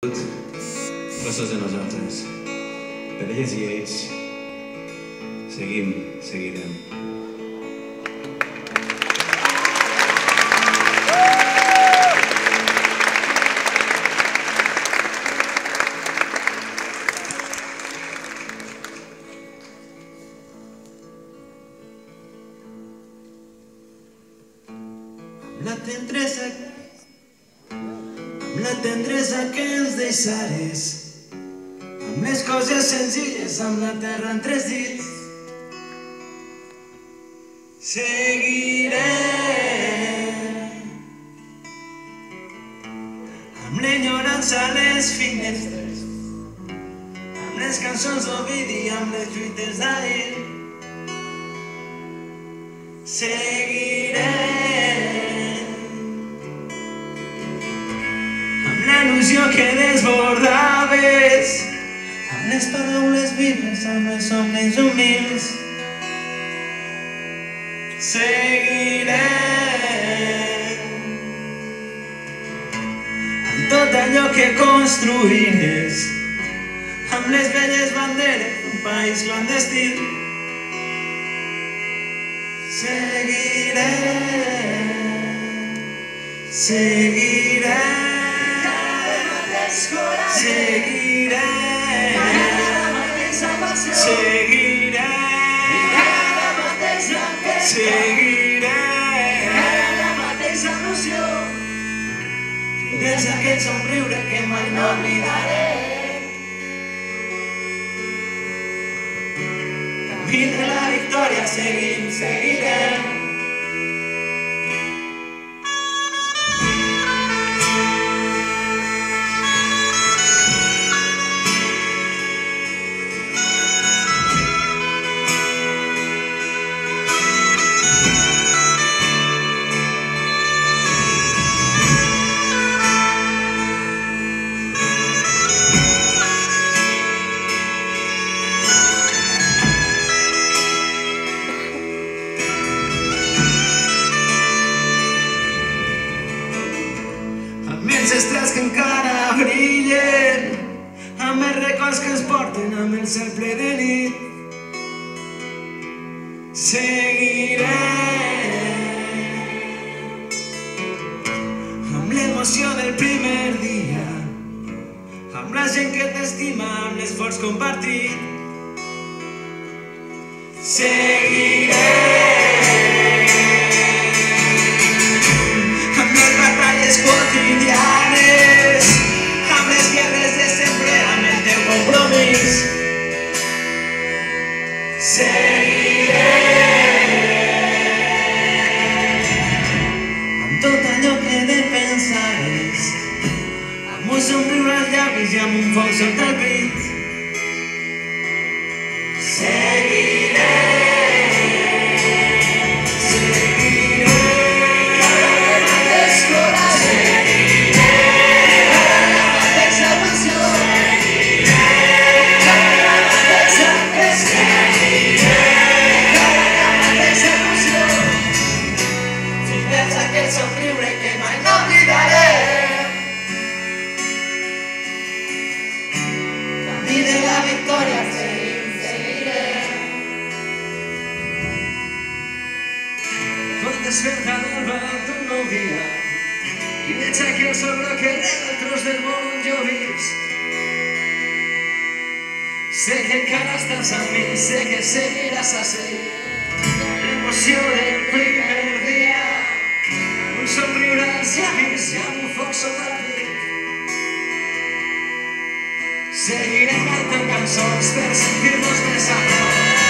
Coses de nosaltres. Per elles i ells seguirem. Amb la tendresa que ens deixares, amb les coses senzilles, amb la terra entre els dits, seguirem. Amb l'enyorança a les finestres, amb les cançons d'Ovidi, amb les lluites d'ahir, seguirem. L'il·lusió que desbordaves, amb les paraules vives, amb els somnis humils, seguirem. Amb tot allò que construïres, amb les velles banderes d'un país clandestí, seguirem. Seguirem. Seguirem, seguirem, seguirem, fins a aquest somriure que mai no oblidaré. Camí de la victòria seguirem. Estrels que encara brillen, amb els records que ens porten amb el cel ple de nit, seguirem. Amb l'emoció del primer dia, amb la gent que t'estima, amb l'esforç compartit, seguirem. Amb les batalles quotidianes, amb les guerres de sempre, amb el teu compromís, seguirem. Amb tot allò que defensares, amb un somriure als llavis i amb un foc sota el pit, seguirem. Despertar del bar d'un nou dia i veig aquí el sobre que rega el tros del món on jo visc. Sé que encara estàs amb mi, sé que seguiràs així. L'emoció del primer dia, un somriure als llavis i amb un foc sota el pit. Seguirem cantant cançons per sentir-nos més a prop.